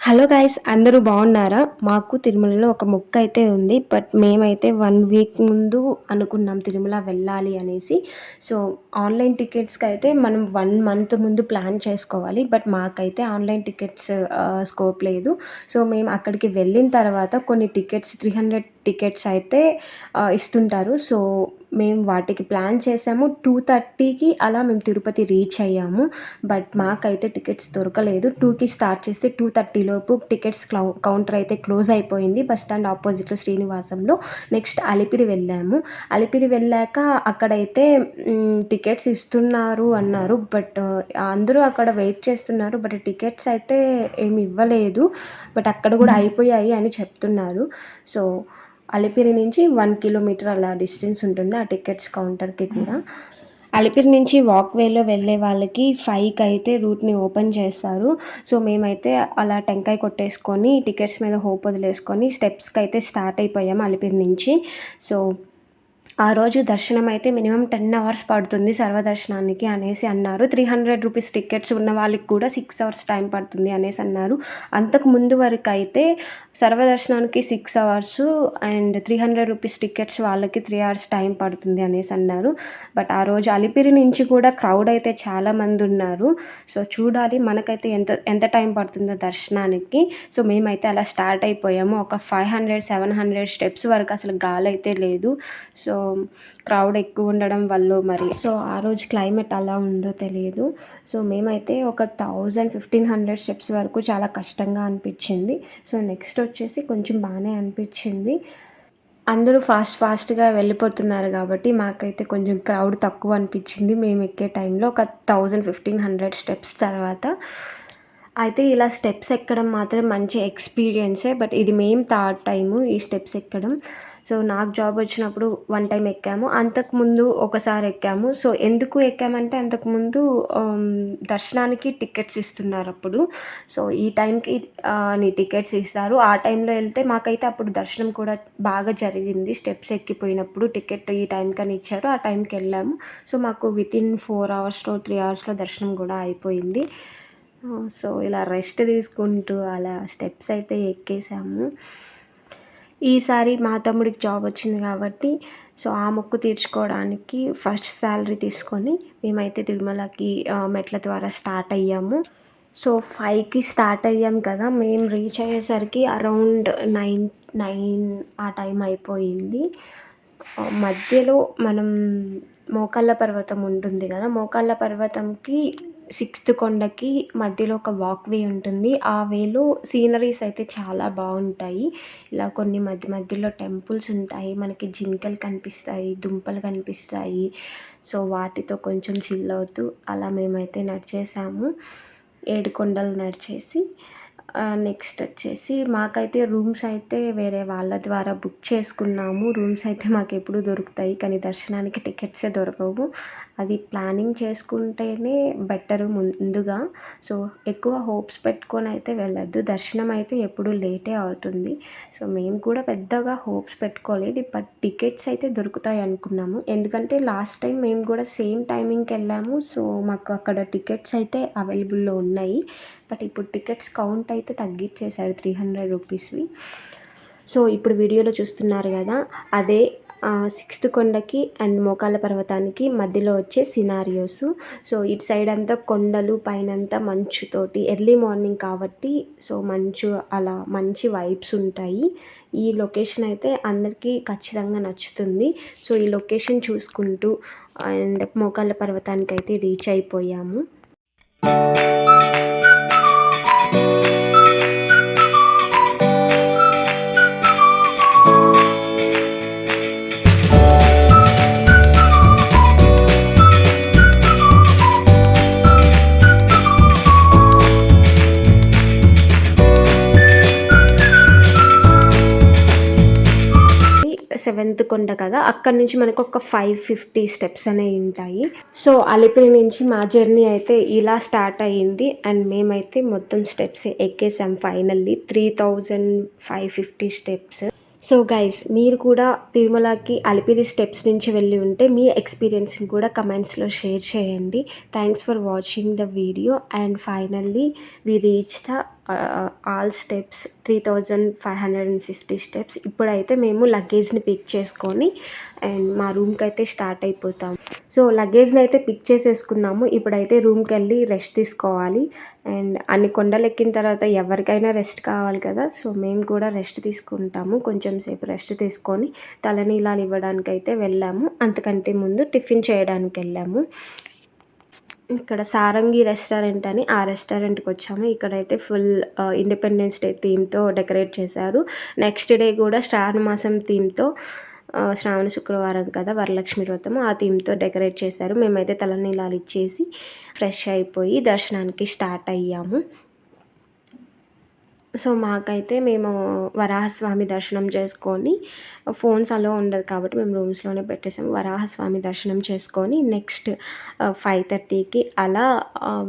Hello guys, అందరూ బాగున్నారా? మాకు తిరుమలలో ఒక మొక్క అయితే ఉంది. బట్ మేమైతే 1 వీక్ ముందు అనుకున్నాం తిరుమల వెళ్ళాలి అనేసి. సో ఆన్లైన్ టికెట్స్కి అయితే మనం 1 మంత్ ముందు ప్లాన్ చేసుకోవాలి. బట్ మాకైతే ఆన్లైన్ టికెట్స్ స్కోప్ లేదు. సో మేము అక్కడికి వెళ్ళిన తర్వాత కొన్ని టికెట్స్ 300 టికెట్స్ అయితే ఇస్తుంటారు. సో మేము వాటికి ప్లాన్ చేసాము. 2:30కి అలా మేము తిరుపతి రీచ్ అయ్యాము. బట్ మాకైతే టికెట్స్ దొరకలేదు. 2కి స్టార్ట్ చేస్తే 2:30 లోపు టికెట్స్ కౌంటర్ అయితే క్లోజ్ అయిపోయింది. బస్ స్టాండ్ ఆపోజిట్లో శ్రీనివాసంలో. నెక్స్ట్ అలిపిరి వెళ్ళాము. అలిపిరి వెళ్ళాక అక్కడైతే టికెట్స్ ఇస్తున్నారు అన్నారు. బట్ అందరూ అక్కడ వెయిట్ చేస్తున్నారు. బట్ టికెట్స్ అయితే ఏమి ఇవ్వలేదు. బట్ అక్కడ కూడా అయిపోయాయి అని చెప్తున్నారు. సో అలిపిరి నుంచి 1 కిలోమీటర్ అలా డిస్టెన్స్ ఉంటుంది ఆ టికెట్స్ కౌంటర్కి కూడా. అలిపిరి నుంచి వాక్వేలో వెళ్ళే వాళ్ళకి 5కి అయితే రూట్ని ఓపెన్ చేస్తారు. సో మేమైతే అలా టెంకాయ కొట్టేసుకొని టికెట్స్ మీద హోప్ వదిలేసుకొని స్టెప్స్కి అయితే స్టార్ట్ అయిపోయాము అలిపిరి నుంచి. సో ఆ రోజు దర్శనం అయితే మినిమం 10 అవర్స్ పడుతుంది సర్వదర్శనానికి అనేసి అన్నారు. 300 రూపీస్ టికెట్స్ ఉన్న వాళ్ళకి కూడా 6 అవర్స్ టైం పడుతుంది అనేసి అన్నారు. అంతకు ముందు వరకు అయితే సర్వదర్శనానికి 6 అవర్స్ అండ్ 300 రూపీస్ టికెట్స్ వాళ్ళకి 3 అవర్స్ టైం పడుతుంది అనేసి అన్నారు. బట్ ఆ రోజు అలిపిరి నుంచి కూడా క్రౌడ్ అయితే చాలామంది ఉన్నారు. సో చూడాలి మనకైతే ఎంత టైం పడుతుందో దర్శనానికి. సో మేమైతే అలా స్టార్ట్ అయిపోయాము. ఒక 500-700 స్టెప్స్ వరకు అసలు గాలి అయితే లేదు. సో క్రౌడ్ ఎక్కువ ఉండడం వల్ల మరి సో ఆ రోజు క్లైమేట్ అలా ఉందో తెలియదు. సో మేమైతే ఒక 1000-1500 స్టెప్స్ వరకు చాలా కష్టంగా అనిపించింది. సో నెక్స్ట్ వచ్చేసి కొంచెం బాగానే అనిపించింది. అందరూ ఫాస్ట్గా వెళ్ళిపోతున్నారు కాబట్టి మాకైతే కొంచెం క్రౌడ్ తక్కువ అనిపించింది మేము ఎక్కే టైంలో. ఒక 1000-1500 స్టెప్స్ తర్వాత అయితే ఇలా స్టెప్స్ ఎక్కడం మాత్రం మంచి ఎక్స్పీరియన్సే. బట్ ఇది మేము థర్డ్ టైము ఈ స్టెప్స్ ఎక్కడం. సో నాకు జాబ్ వచ్చినప్పుడు 1 టైం ఎక్కాము. అంతకుముందు ఒకసారి ఎక్కాము. సో ఎందుకు ఎక్కామంటే అంతకుముందు దర్శనానికి టికెట్స్ ఇస్తున్నారు అప్పుడు. సో ఈ టైంకి నీ టికెట్స్ ఇస్తారు. ఆ టైంలో వెళ్తే మాకైతే అప్పుడు దర్శనం కూడా బాగా జరిగింది. స్టెప్స్ ఎక్కిపోయినప్పుడు టికెట్ ఈ టైంకని ఇచ్చారు. ఆ టైంకి వెళ్ళాము. సో మాకు వితిన్ 4 అవర్స్లో 3 అవర్స్లో దర్శనం కూడా అయిపోయింది. సో ఇలా రెస్ట్ తీసుకుంటూ అలా స్టెప్స్ అయితే ఎక్కేసాము. ఈసారి మా తమ్ముడికి జాబ్ వచ్చింది కాబట్టి సో ఆ మొక్కు తీర్చుకోవడానికి ఫస్ట్ శాలరీ తీసుకొని మేమైతే తిరుమలకి మెట్ల ద్వారా స్టార్ట్ అయ్యాము. సో 5కి స్టార్ట్ అయ్యాం కదా, మేము రీచ్ అయ్యేసరికి అరౌండ్ 9 ఆ టైం అయిపోయింది. మధ్యలో మనం మోకాళ్ళ పర్వతం ఉంటుంది కదా, మోకాళ్ళ పర్వతంకి 6th కొండకి మధ్యలో ఒక వాక్వే ఉంటుంది. ఆ వేలో సీనరీస్ అయితే చాలా బాగుంటాయి. ఇలా కొన్ని మధ్యలో టెంపుల్స్ ఉంటాయి. మనకి జింకలు కనిపిస్తాయి, దుంపలు కనిపిస్తాయి. సో వాటితో కొంచెం చిల్ అవుతూ అలా మేమైతే నడిచేసాము. 7 కొండలు నడిచేసి నెక్స్ట్ వచ్చేసి మాకైతే రూమ్స్ అయితే వేరే వాళ్ళ ద్వారా బుక్ చేసుకున్నాము. రూమ్స్ అయితే మాకు ఎప్పుడు దొరుకుతాయి కానీ దర్శనానికి టికెట్సే దొరకవు. అది ప్లానింగ్ చేసుకుంటేనే బెటరు ముందుగా. సో ఎక్కువ హోప్స్ పెట్టుకొని అయితే వెళ్ళొద్దు. దర్శనం అయితే ఎప్పుడు లేటే అవుతుంది. సో మేము కూడా పెద్దగా హోప్స్ పెట్టుకోలేదు. బట్ టికెట్స్ అయితే దొరుకుతాయి అనుకున్నాము. ఎందుకంటే లాస్ట్ టైం మేము కూడా సేమ్ టైమింగ్కి వెళ్ళాము. సో మాకు అక్కడ టికెట్స్ అయితే అవైలబుల్లో ఉన్నాయి. బట్ ఇప్పుడు టికెట్స్ కౌంట్ అయితే తగ్గించేశారు 300 రూపీస్వి. సో ఇప్పుడు వీడియోలో చూస్తున్నారు కదా, అదే 6th కొండకి అండ్ మోకాళ్ళ పర్వతానికి మధ్యలో వచ్చే సినారియోస్. సో ఇటు సైడ్ అంతా కొండలు, పైనంతా మంచుతోటి ఎర్లీ మార్నింగ్ కాబట్టి సో మంచు అలా మంచి వైబ్స్ ఉంటాయి. ఈ లొకేషన్ అయితే అందరికీ ఖచ్చితంగా నచ్చుతుంది. సో ఈ లొకేషన్ చూసుకుంటూ అండ్ మోకాళ్ళ పర్వతానికి అయితే రీచ్ అయిపోయాము. సెవెంత్ కొండ కదా, అక్కడి నుంచి మనకు ఒక 550 స్టెప్స్ అనేవి ఉంటాయి. సో అలిపిరి నుంచి మా జర్నీ అయితే ఇలా స్టార్ట్ అయ్యింది. అండ్ మేమైతే మొత్తం స్టెప్స్ ఎక్కేసాం ఫైనల్లీ 3550 స్టెప్స్. సో గైస్, మీరు కూడా తిరుమలకి అలిపిరి స్టెప్స్ నుంచి వెళ్ళి ఉంటే మీ ఎక్స్పీరియన్స్ని కూడా కమెంట్స్లో షేర్ చేయండి. Thanks for watching the video and finally we reach the all steps 3550 steps. ఇప్పుడైతే మేము లగేజ్ని పిక్ చేసుకొని అండ్ మా రూమ్కి అయితే స్టార్ట్ అయిపోతాం. సో లగేజ్ని అయితే పిక్ చేసేసుకున్నాము. ఇప్పుడైతే రూమ్కి వెళ్ళి రెస్ట్ తీసుకోవాలి. అండ్ అన్ని కొండలు ఎక్కిన తర్వాత ఎవరికైనా రెస్ట్ కావాలి కదా, సో మేము కూడా రెస్ట్ తీసుకుంటాము. కొంచెం సేపు రెస్ట్ తీసుకొని తలనీలాలు ఇవ్వడానికి అయితే వెళ్ళాము. అంతకంటే ముందు టిఫిన్ చేయడానికి వెళ్ళాము. ఇక్కడ సారంగి రెస్టారెంట్ అని ఆ రెస్టారెంట్కి వచ్చాము. ఇక్కడైతే ఫుల్ ఇండిపెండెన్స్ డే థీమ్తో డెకరేట్ చేశారు. నెక్స్ట్ డే కూడా శ్రావణ మాసం థీమ్తో, శ్రావణ శుక్రవారం కదా వరలక్ష్మి వ్రతం, ఆ థీమ్తో డెకరేట్ చేశారు. మేమైతే తలనీలాలు ఇచ్చేసి ఫ్రెష్ అయిపోయి దర్శనానికి స్టార్ట్ అయ్యాము. సో మాకైతే మేము వరాహస్వామి దర్శనం చేసుకొని, ఫోన్స్ అలో ఉండదు కాబట్టి మేము రూమ్స్లోనే పెట్టేసాము. వరాహస్వామి దర్శనం చేసుకొని నెక్స్ట్ 5:30కి అలా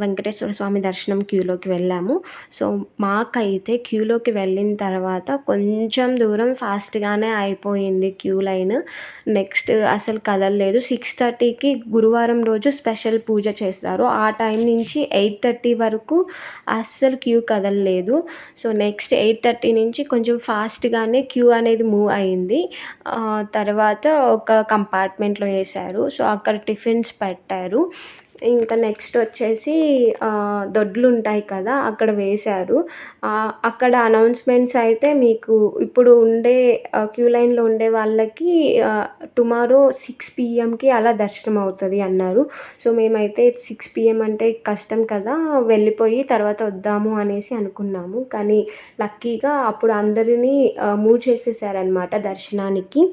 వెంకటేశ్వర స్వామి దర్శనం క్యూలోకి వెళ్ళాము. సో మాకైతే క్యూలోకి వెళ్ళిన తర్వాత కొంచెం దూరం ఫాస్ట్గానే అయిపోయింది క్యూ లైన్. నెక్స్ట్ అసలు కదలలేదు. 6:30కి గురువారం రోజు స్పెషల్ పూజ చేస్తారు. ఆ టైం నుంచి 8:30 వరకు అస్సలు క్యూ కదలలేదు. సో నెక్స్ట్ 8:30 నుంచి కొంచెం ఫాస్ట్గానే క్యూ అనేది మూవ్ అయింది. తర్వాత ఒక కంపార్ట్మెంట్లో వేశారు. సో అక్కడ టిఫిన్స్ పెట్టారు. ఇంకా నెక్స్ట్ వచ్చేసి దొడ్లు ఉంటాయి కదా, అక్కడ వేశారు. అక్కడ అనౌన్స్మెంట్స్ అయితే మీకు ఇప్పుడు ఉండే క్యూ లైన్లో ఉండే వాళ్ళకి టుమారో 6 PM అలా దర్శనం అవుతుంది అన్నారు. సో మేమైతే 6 PM అంటే కష్టం కదా, వెళ్ళిపోయి తర్వాత వద్దాము అనేసి అనుకున్నాము. కానీ లక్కీగా అప్పుడు అందరినీ మూవ్ చేసేసారనమాట దర్శనానికి.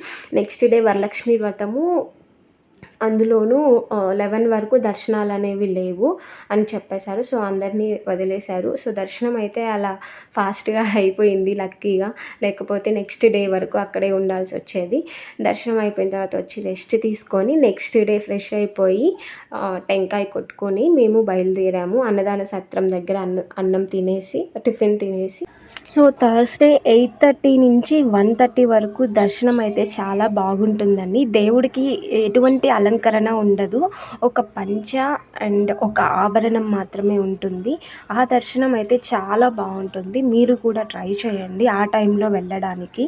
నెక్స్ట్ డే వరలక్ష్మి వ్రతము, అందులోనూ 11 వరకు దర్శనాలు అనేవి లేవు అని చెప్పేశారు. సో అందరినీ వదిలేశారు. సో దర్శనం అయితే అలా ఫాస్ట్గా అయిపోయింది లక్కీగా, లేకపోతే నెక్స్ట్ డే వరకు అక్కడే ఉండాల్సి వచ్చేది. దర్శనం అయిపోయిన తర్వాత వచ్చి రెస్ట్ తీసుకొని నెక్స్ట్ డే ఫ్రెష్ అయిపోయి టెంకాయ కొట్టుకొని మేము బయలుదేరాము. అన్నదాన సత్రం దగ్గర అన్నం తినేసి టిఫిన్ తినేసి. సో థర్స్డే 8:30 నుంచి 1:30 వరకు దర్శనం అయితే చాలా బాగుంటుందండి. దేవుడికి ఎటువంటి అలంకరణ ఉండదు. ఒక పంచ అండ్ ఒక ఆభరణం మాత్రమే ఉంటుంది. ఆ దర్శనం అయితే చాలా బాగుంటుంది. మీరు కూడా ట్రై చేయండి ఆ టైంలో వెళ్ళడానికి.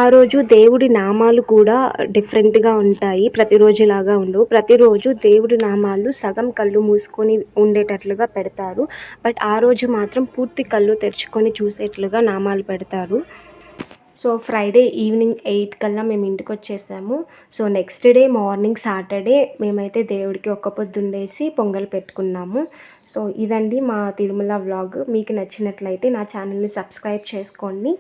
ఆ రోజు దేవుడి నామాలు కూడా డిఫరెంట్గా ఉంటాయి. ప్రతిరోజులాగా ఉండవు. ప్రతిరోజు దేవుడి నామాలు సగం కళ్ళు మూసుకొని ఉండేటట్లుగా పెడతారు. బట్ ఆ రోజు మాత్రం పూర్తి కళ్ళు తెరుచుకొని చూసేట్లుగా నామాలు పెడతారు. సో ఫ్రైడే ఈవినింగ్ 8 కల్లా మేము ఇంటికి వచ్చేసాము. So next day morning Saturday మేమైతే దేవుడికి ఒక్క పొద్దుండేసి పొంగల్ పెట్టుకున్నాము. సో ఇదండి మా తిరుమల వ్లాగ్. మీకు నచ్చినట్లయితే నా ఛానల్ని సబ్స్క్రైబ్ చేసుకోండి.